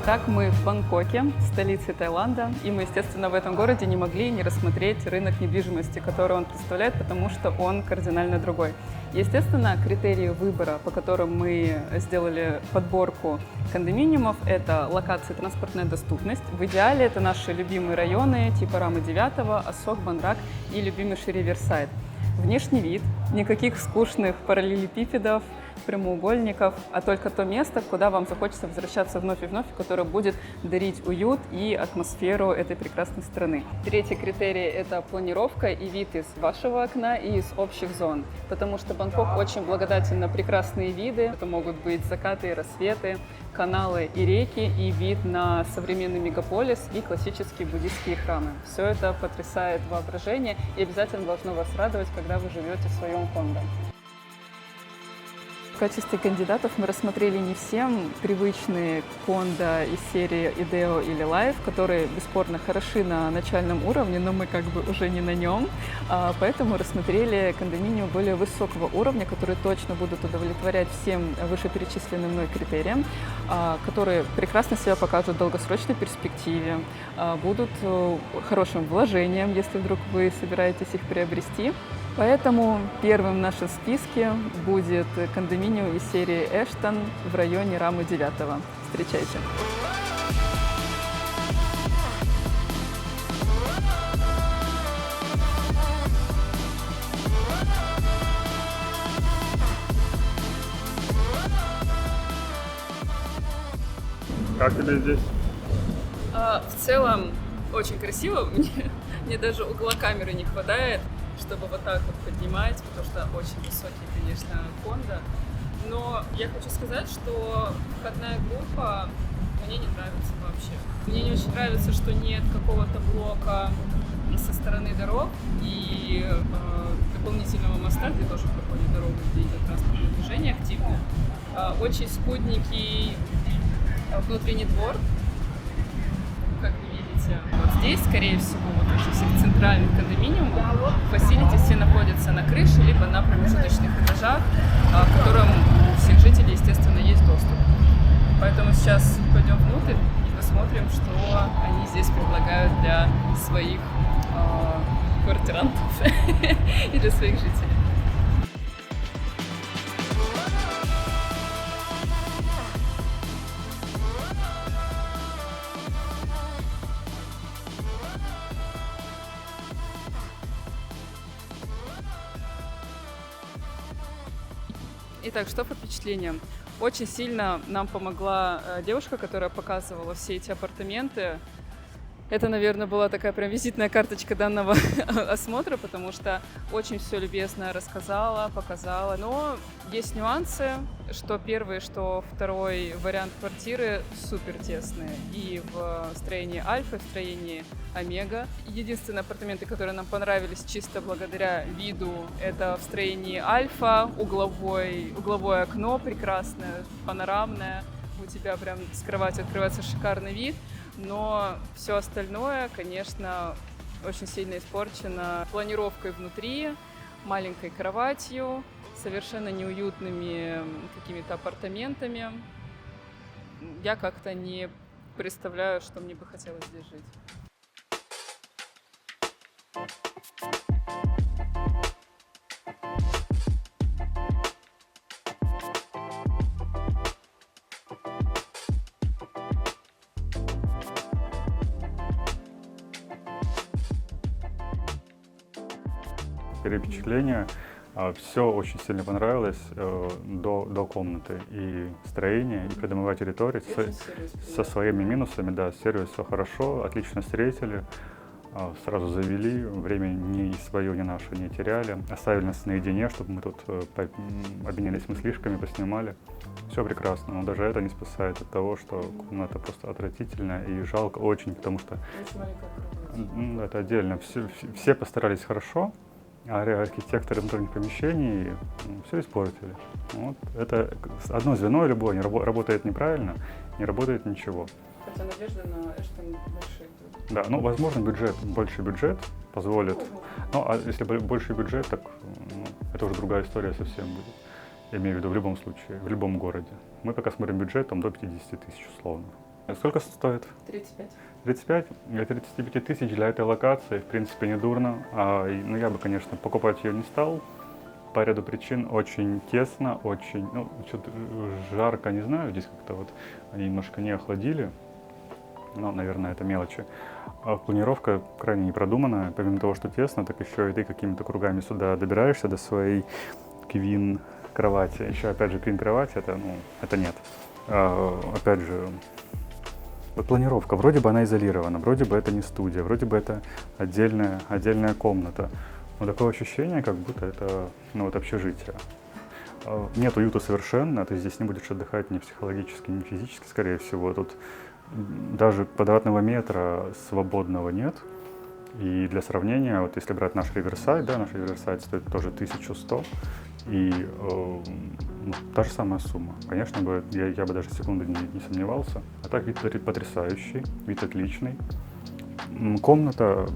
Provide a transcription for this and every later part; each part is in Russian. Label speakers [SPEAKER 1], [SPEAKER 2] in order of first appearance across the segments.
[SPEAKER 1] Итак, мы в Бангкоке, столице Таиланда, и мы, естественно, в этом городе не могли не рассмотреть рынок недвижимости, который он представляет, потому что он кардинально другой. Естественно, критерии выбора, по которым мы сделали подборку кондоминиумов, это локация, транспортная доступность. В идеале это наши любимые районы типа Рамы 9, Асок, Банрак и любимый Шери-Версайд. Внешний вид, никаких скучных параллелепипедов, прямоугольников, а только то место, куда вам захочется возвращаться вновь и вновь, которое будет дарить уют и атмосферу этой прекрасной страны. Третий критерий – это планировка и вид из вашего окна и из общих зон, потому что Бангкок очень благодатен на прекрасные виды. Это могут быть закаты и рассветы, каналы и реки, и вид на современный мегаполис и классические буддийские храмы. Все это потрясает воображение и обязательно должно вас радовать, когда вы живете в своем кондо. В качестве кандидатов мы рассмотрели не всем привычные кондо из серии Идео или Life, которые бесспорно хороши на начальном уровне, но мы как бы уже не на нем. Поэтому рассмотрели кондоминиумы более высокого уровня, которые точно будут удовлетворять всем вышеперечисленным мной критериям, которые прекрасно себя покажут в долгосрочной перспективе, будут хорошим вложением, если вдруг вы собираетесь их приобрести. Поэтому первым в нашем списке будет кондоминиум из серии Эштон в районе Рамы 9. Встречайте!
[SPEAKER 2] Как тебе здесь?
[SPEAKER 1] В целом очень красиво. Мне даже угла камеры не хватает, чтобы вот так вот поднимать, потому что очень высокий, конечно, кондо. Но я хочу сказать, что входная группа мне не нравится вообще. Мне не очень нравится, что нет какого-то блока со стороны дорог и дополнительного моста, где тоже проходит дорога, где идет транспортное движение активное. Очень скудненький внутренний двор, как вы видите. Вот здесь, скорее всего, вот во всех центральных кондоминиумах фасилити все находятся на крыше, либо на промежуточных этажах, к которым у всех жителей, естественно, есть доступ. Поэтому сейчас пойдем внутрь и посмотрим, что они здесь предлагают для своих квартирантов и для своих жителей. Итак, что по впечатлениям? Очень сильно нам помогла девушка, которая показывала все эти апартаменты. Это, наверное, была такая прям визитная карточка данного осмотра, потому что очень все любезно рассказала, показала. Но есть нюансы, что первый, что второй вариант квартиры супер тесные. И в строении Альфа, и в строении Омега. Единственные апартаменты, которые нам понравились чисто благодаря виду, это в строении Альфа, угловое окно прекрасное, панорамное. У тебя прям с кровати открывается шикарный вид. Но все остальное, конечно, очень сильно испорчено планировкой внутри, маленькой кроватью, совершенно неуютными какими-то апартаментами. Я как-то не представляю, что мне бы хотелось здесь жить.
[SPEAKER 2] Впечатление. Все очень сильно понравилось до комнаты. И строение, и придомовая территория со своими минусами. Да, сервис все хорошо, отлично встретили, сразу завели, время ни свое, ни наше не теряли. Оставили нас наедине, чтобы мы тут обменялись мыслишками, поснимали. Все прекрасно, но даже это не спасает от того, что комната просто отвратительная и жалко очень, потому что это отдельно. Все постарались хорошо. А архитекторы внутренних помещений все испортили. Вот. Это одно звено любое не работает неправильно, не работает ничего.
[SPEAKER 1] Хотя надежда на Эштон большие.
[SPEAKER 2] Да, ну, возможно, больший бюджет позволит. Ну, а если больший бюджет, так это уже другая история совсем будет. Я имею в виду в любом случае, в любом городе. Мы пока смотрим бюджет там, до 50 тысяч условно. Сколько стоит?
[SPEAKER 1] 35.
[SPEAKER 2] 35? Для 35 тысяч для этой локации, в принципе, не дурно. Ну, я бы, конечно, покупать ее не стал. По ряду причин очень тесно, очень, ну, что-то жарко, не знаю, здесь как-то вот они немножко не охладили. Но, наверное, это мелочи. А планировка крайне непродуманная. Помимо того, что тесно, так еще и ты какими-то кругами сюда добираешься до своей квин-кровати. Еще, опять же, квин-кровать, это нет. Опять же, вот планировка. Вроде бы она изолирована, вроде бы это не студия, вроде бы это отдельная комната. Но такое ощущение, как будто это, общежитие. Нет уюта совершенно, ты здесь не будешь отдыхать ни психологически, ни физически, скорее всего. Тут даже квадратного метра свободного нет. И для сравнения, вот если брать наш Риверсайд, наш Риверсайд стоит тоже 1100, и та же самая сумма. Конечно, я бы даже секунду не сомневался. А так вид потрясающий, вид отличный. Комната,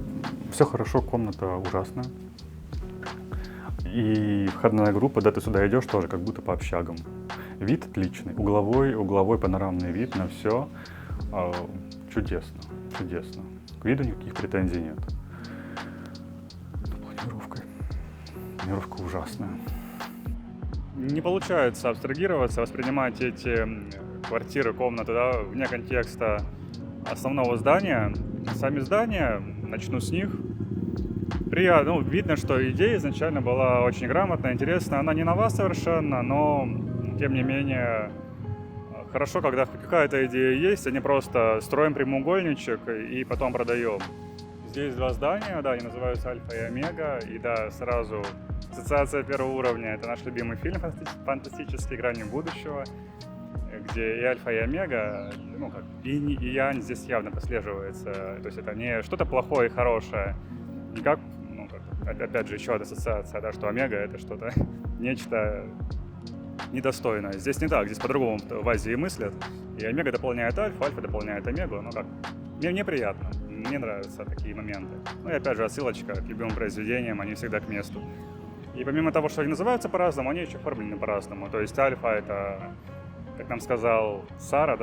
[SPEAKER 2] все хорошо, комната ужасная. И входная группа, ты сюда идешь тоже как будто по общагам. Вид отличный, угловой панорамный вид на все. Чудесно. К виду никаких претензий нет. Планировка ужасная. Не получается абстрагироваться, воспринимать эти квартиры, комнаты, вне контекста основного здания. Сами здания, начну с них. Приятно, видно, что идея изначально была очень грамотная, интересная. Она не нова совершенно, но тем не менее хорошо, когда хоть какая-то идея есть, а не просто строим прямоугольничек и потом продаем. Здесь два здания, они называются Альфа и Омега, и сразу ассоциация первого уровня. Это наш любимый фильм «Фантастические грани будущего», где и Альфа, и Омега, как инь и янь здесь явно прослеживается. То есть это не что-то плохое и хорошее, не как, опять же, еще одна ассоциация, что Омега — это что-то, нечто недостойное. Здесь не так, здесь по-другому в Азии мыслят. И Омега дополняет Альфа, Альфа дополняет Омегу. Мне приятно, мне нравятся такие моменты. И опять же, отсылочка к любимым произведениям, они всегда к месту. И помимо того, что они называются по-разному, они еще оформлены по-разному. То есть Альфа — это, как нам сказала Сара.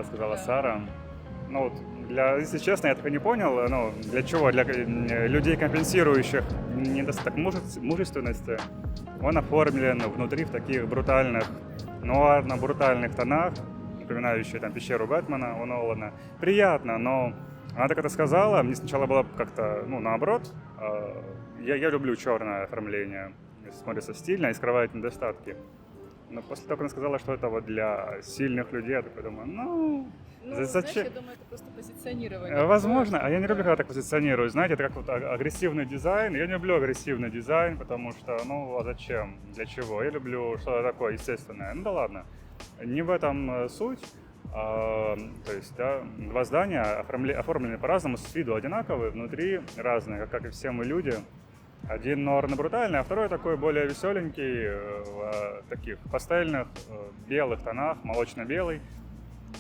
[SPEAKER 2] Если честно, я так и не понял, для чего? Для людей, компенсирующих недостаток мужественности. Он оформлен внутри в таких брутальных, нуарно-брутальных тонах, напоминающие пещеру Бэтмена у Нолана. Приятно, но она так это сказала, мне сначала было как-то, наоборот. Я люблю черное оформление, смотрится стильно и скрывает недостатки. Но после того, как она сказала, что это для сильных людей, я такой думаю, зачем?
[SPEAKER 1] Я думаю, это просто позиционирование.
[SPEAKER 2] Возможно, а я не люблю, когда так позиционируют. Знаете, это как агрессивный дизайн. Я не люблю агрессивный дизайн, потому что, а зачем? Для чего? Я люблю что-то такое естественное. Да ладно. Не в этом суть. То есть, два здания оформлены по-разному, с виду одинаковые, внутри разные, как и все мы люди. Один нуарно-брутальный, а второй такой более веселенький, в таких пастельных, белых тонах, молочно-белый.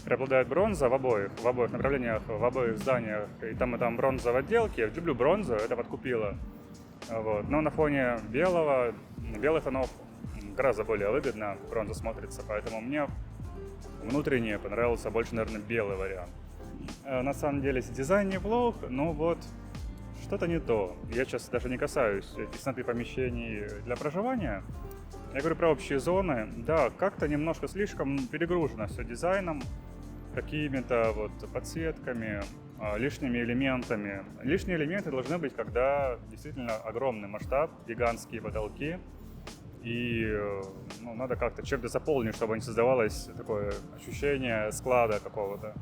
[SPEAKER 2] Преобладает бронза в обоих направлениях, в обоих зданиях. И там бронза в отделке. Я люблю бронзу, это подкупило. Но на фоне белых тонов гораздо более выгодно бронза смотрится, поэтому мне внутренне понравился больше, наверное, белый вариант. На самом деле дизайн неплох, но что-то не то. Я сейчас даже не касаюсь тесноты помещений для проживания. Я говорю про общие зоны. Да, как-то немножко слишком перегружено все дизайном, какими-то подсветками, лишними элементами. Лишние элементы должны быть, когда действительно огромный масштаб, гигантские потолки. И надо как-то чем-то заполнить, чтобы не создавалось такое ощущение склада какого-то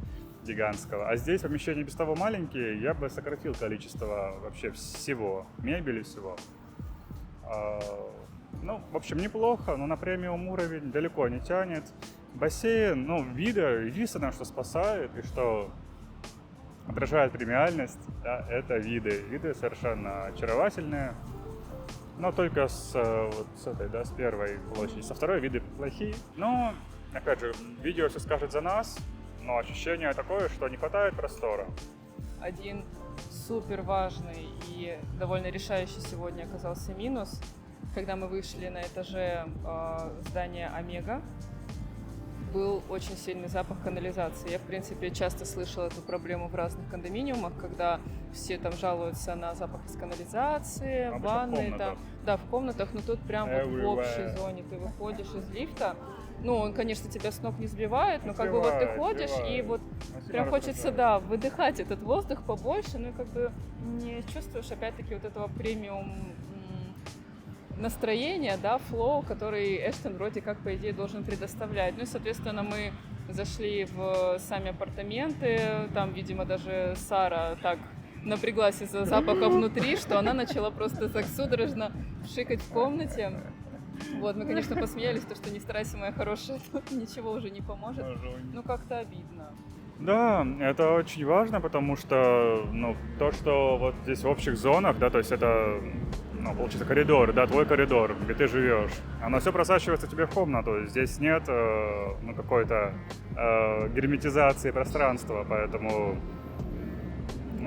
[SPEAKER 2] гигантского. А здесь помещения без того маленькие, я бы сократил количество вообще всего, мебели всего. В общем, неплохо, но на премиум уровень далеко не тянет. Бассейн, виды, единственное, что спасает и что отражает премиальность, это виды. Виды совершенно очаровательные, но только с первой площади. Со второй виды плохие. Но, опять же, видео все скажет за нас, но ощущение такое, что не хватает простора.
[SPEAKER 1] Один супер важный и довольно решающий сегодня оказался минус. Когда мы вышли на этаже здания Омега, был очень сильный запах канализации. Я, в принципе, часто слышала эту проблему в разных кондоминиумах, когда все там жалуются на запах из канализации,
[SPEAKER 2] Обычно в
[SPEAKER 1] ванны,
[SPEAKER 2] комнатах.
[SPEAKER 1] там, да, в комнатах, но тут прям вот в
[SPEAKER 2] Everywhere.
[SPEAKER 1] общей зоне ты выходишь из лифта. Ну, он, конечно, тебя с ног не сбивает, но как бы вот ты
[SPEAKER 2] Сбивает,
[SPEAKER 1] ходишь, и
[SPEAKER 2] сбивает.
[SPEAKER 1] вот
[SPEAKER 2] Он
[SPEAKER 1] прям
[SPEAKER 2] сильно
[SPEAKER 1] хочется,
[SPEAKER 2] раздражает.
[SPEAKER 1] да, выдыхать этот воздух побольше, ну и как бы не чувствуешь, опять-таки, вот этого премиум настроения, да, флоу, который Эштон вроде как, по идее, должен предоставлять. Ну и, соответственно, мы зашли в сами апартаменты, там, видимо, даже Сара так напряглась из-за запаха внутри, что она начала просто так судорожно шикать в комнате. Вот, мы, конечно, посмеялись, то, что не старайся, моя хорошая, тут ничего уже не поможет. Ну, как-то обидно.
[SPEAKER 2] Да, это очень важно, потому что, ну, то, что вот здесь в общих зонах, да, то есть это, ну, получается коридор, да, твой коридор, где ты живешь, оно все просачивается тебе в комнату, здесь нет, ну, какой-то герметизации пространства, поэтому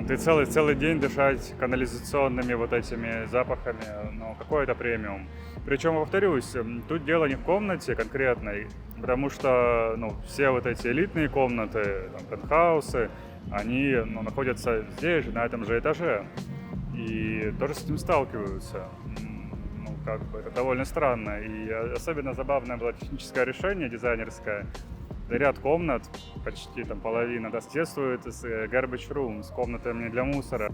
[SPEAKER 2] ты целый день дышать канализационными вот этими запахами, ну, какой это премиум. Причем, повторюсь, тут дело не в комнате конкретной, потому что, ну, все вот эти элитные комнаты, там, пентхаусы, они, ну, находятся здесь же, на этом же этаже, и тоже с этим сталкиваются. Ну, как бы, это довольно странно, и особенно забавное было техническое решение, дизайнерское. Ряд комнат, почти там половина, да, соседствует с garbage room, с комнатами для мусора.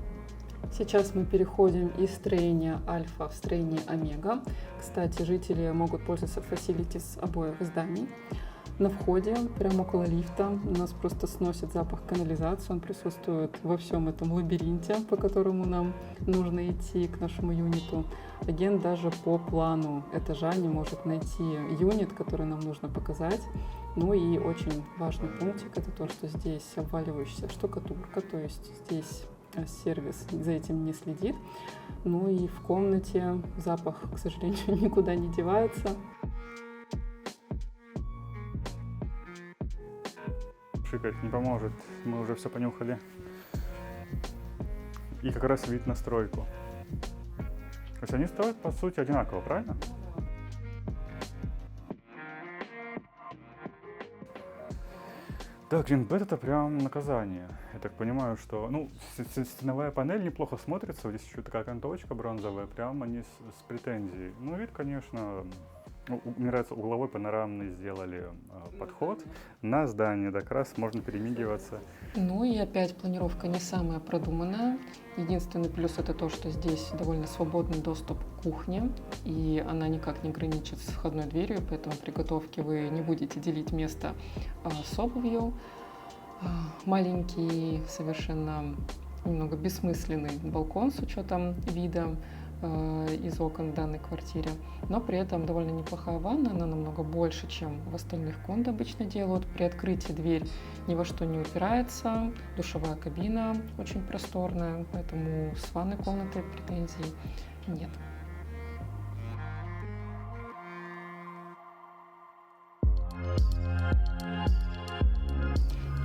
[SPEAKER 1] Сейчас мы переходим из строения альфа в строение омега. Кстати, жители могут пользоваться facilities обоих зданий. На входе, прямо около лифта, нас просто сносит запах канализации. Он присутствует во всем этом лабиринте, по которому нам нужно идти к нашему юниту. Агент даже по плану этажа не может найти юнит, который нам нужно показать. Ну и очень важный пунктик — это то, что здесь обваливающаяся штукатурка, то есть здесь сервис за этим не следит. Ну и в комнате запах, к сожалению, никуда не девается.
[SPEAKER 2] Шикать не поможет, мы уже все понюхали. И как раз вид на стройку. То есть они стоят, по сути, одинаково, правильно? Да, Greenbet — это прям наказание. Я так понимаю, что, ну, стеновая панель неплохо смотрится, вот здесь еще такая окантовочка бронзовая, прям они с претензией. Ну, вид, конечно, ну, мне нравится, угловой панорамный сделали подход на здание, да, как раз можно перемигиваться.
[SPEAKER 1] Ну и опять планировка не самая продуманная. Единственный плюс — это то, что здесь довольно свободный доступ к кухне, и она никак не граничит с входной дверью, поэтому при готовке вы не будете делить место с обувью. Маленький, совершенно немного бессмысленный балкон с учетом вида из окон в данной квартире, но при этом довольно неплохая ванна, она намного больше, чем в остальных кондо обычно делают. При открытии дверь ни во что не упирается, душевая кабина очень просторная, поэтому с ванной комнатой претензий нет.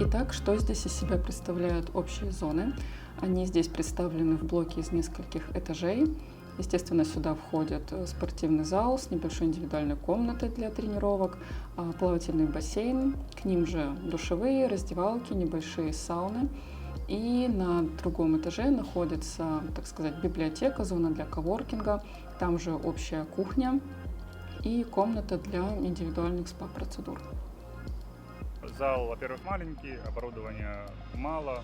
[SPEAKER 1] Итак, что здесь из себя представляют общие зоны? Они здесь представлены в блоке из нескольких этажей. Естественно, сюда входит спортивный зал с небольшой индивидуальной комнатой для тренировок, плавательный бассейн, к ним же душевые, раздевалки, небольшие сауны. И на другом этаже находится, так сказать, библиотека, зона для коворкинга, там же общая кухня и комната для индивидуальных спа-процедур.
[SPEAKER 2] Зал, во-первых, маленький, оборудования мало,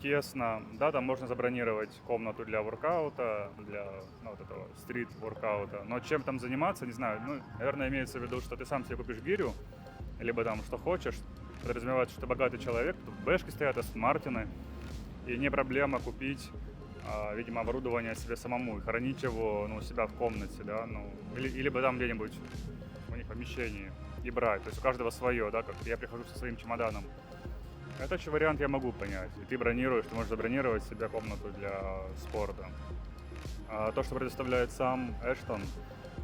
[SPEAKER 2] тесно. Да, там можно забронировать комнату для воркаута, для, ну, вот этого стрит-воркаута. Но чем там заниматься, не знаю. Ну, наверное, имеется в виду, что ты сам себе купишь гирю, либо там что хочешь. Подразумевается, что ты богатый человек, тут бэшки стоят, Астон Мартины, и не проблема купить, видимо, оборудование себе самому и хранить его, ну, у себя в комнате, да, ну, или там где-нибудь у них в помещении и брать. То есть у каждого свое, да, как я прихожу со своим чемоданом. Это вариант я могу понять. И ты бронируешь, ты можешь забронировать себе комнату для спорта. А то, что предоставляет сам Эштон,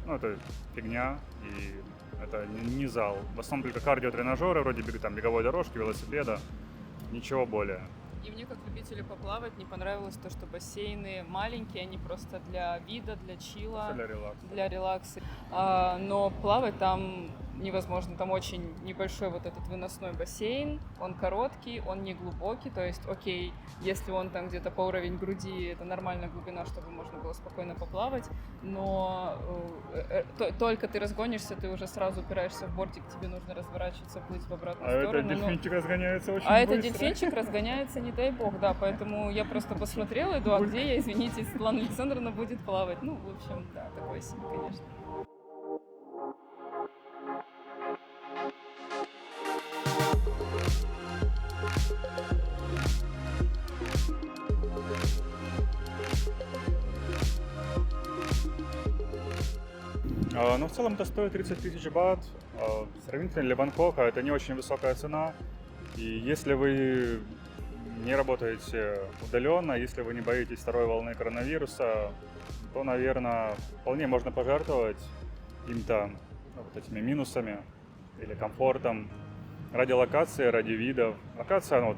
[SPEAKER 2] ну, это фигня, и это не зал. В основном только кардиотренажеры, вроде там беговой дорожки, велосипеда, ничего более. И мне, как любителю поплавать, не понравилось то, что бассейны маленькие, они просто для вида, для чила, для релакса. Но плавать там
[SPEAKER 1] невозможно. Там очень небольшой вот этот выносной бассейн, он короткий, он не глубокий, то есть, окей, если он там где-то по уровень груди, это нормальная глубина, чтобы можно было спокойно поплавать, но только ты разгонишься, ты уже сразу упираешься в бортик, тебе нужно разворачиваться, плыть в обратную сторону.
[SPEAKER 2] Этот дельфинчик разгоняется очень быстро.
[SPEAKER 1] А этот дельфинчик разгоняется, не дай бог, да, поэтому я просто посмотрела, иду, а где я, извините, Светлана Александровна будет плавать? Ну, в общем, да, такой себе, конечно.
[SPEAKER 2] Ну, в целом это стоит 30 тысяч бат. Сравнительно для Бангкока это не очень высокая цена. И если вы не работаете удаленно, если вы не боитесь второй волны коронавируса, то, наверное, вполне можно пожертвовать какими-то вот этими минусами или комфортом ради локации, ради видов. Локация, ну, вот,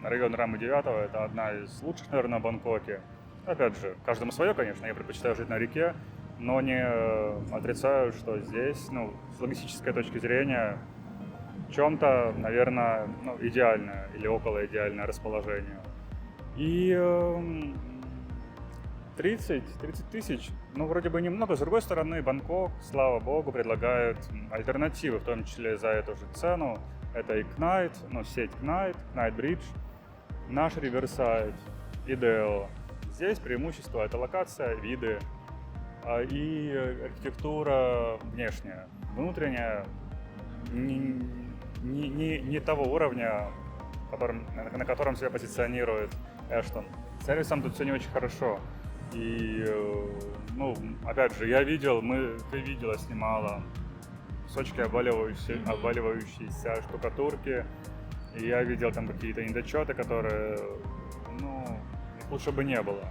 [SPEAKER 2] район Рамы-9 это одна из лучших, наверное, в Бангкоке. Опять же, каждому свое, конечно, я предпочитаю жить на реке, но не отрицаю, что здесь, ну, с логистической точки зрения, в чем-то, наверное, ну, идеальное или около идеальное расположение. И 30 тысяч, ну, вроде бы немного. С другой стороны, Бангкок, слава богу, предлагает альтернативы, в том числе за эту же цену. Это и Knight, ну, сеть Knight Bridge, наш Riverside, Ideal. Здесь преимущество – это локация, виды и архитектура внешняя. Внутренняя не того уровня, на котором себя позиционирует Эштон. С сервисом тут все не очень хорошо. И, ну, опять же, ты видела, снимала кусочки обваливающиеся штукатурки. И я видел там какие-то недочеты, которые, ну, их лучше бы не было.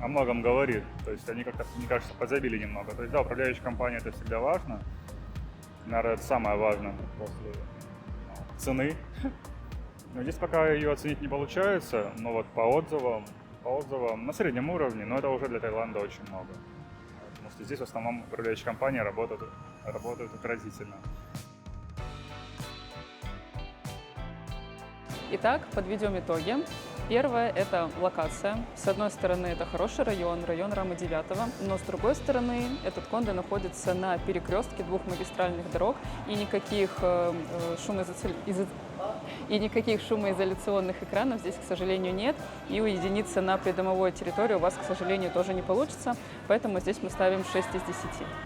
[SPEAKER 2] О многом говорит. То есть они как-то, мне кажется, подзабили немного. То есть, да, управляющая компания это всегда важно. Наверное, это самое важное после цены. Но здесь пока ее оценить не получается, но вот по отзывам на среднем уровне, но это уже для Таиланда очень много. Потому что здесь в основном управляющие компании работают отразительно.
[SPEAKER 1] Итак, подведем итоги. Первое – это локация. С одной стороны, это хороший район Рамы-9, но с другой стороны, этот кондо находится на перекрестке двух магистральных дорог, и никаких шумоизоляционных экранов здесь, к сожалению, нет, и уединиться на придомовой территории у вас, к сожалению, тоже не получится, поэтому здесь мы ставим 6 из 10.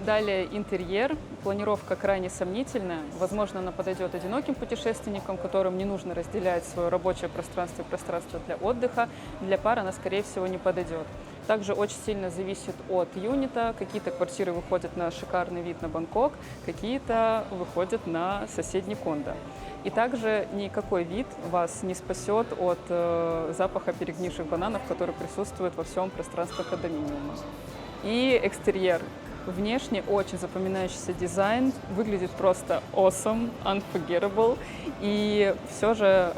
[SPEAKER 1] Далее интерьер. Планировка крайне сомнительная. Возможно, она подойдет одиноким путешественникам, которым не нужно разделять свое рабочее пространство и пространство для отдыха. Для пар она, скорее всего, не подойдет. Также очень сильно зависит от юнита. Какие-то квартиры выходят на шикарный вид на Бангкок, какие-то выходят на соседний кондо. И также никакой вид вас не спасет от запаха перегнивших бананов, который присутствует во всем пространстве кондоминиума. И экстерьер. Внешне очень запоминающийся дизайн, выглядит просто awesome, unforgettable. И все же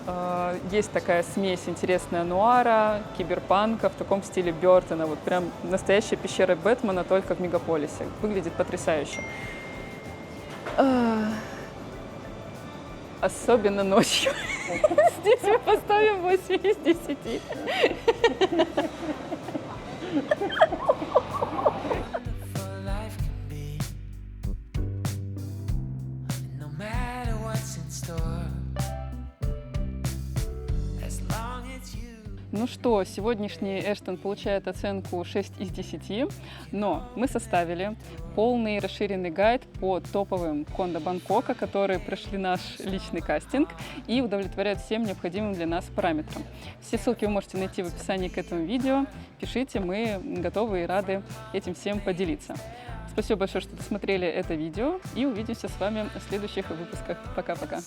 [SPEAKER 1] есть такая смесь интересная нуара, киберпанка в таком стиле Бёртона. Вот прям настоящая пещера Бэтмена, только в мегаполисе. Выглядит потрясающе. Особенно ночью. Здесь мы поставим 8 из 10. Ну что, сегодняшний Эштон получает оценку 6 из 10, но мы составили полный расширенный гайд по топовым кондо Бангкока, которые прошли наш личный кастинг и удовлетворяют всем необходимым для нас параметрам. Все ссылки вы можете найти в описании к этому видео. Пишите, мы готовы и рады этим всем поделиться. Спасибо большое, что досмотрели это видео, и увидимся с вами в следующих выпусках. Пока-пока!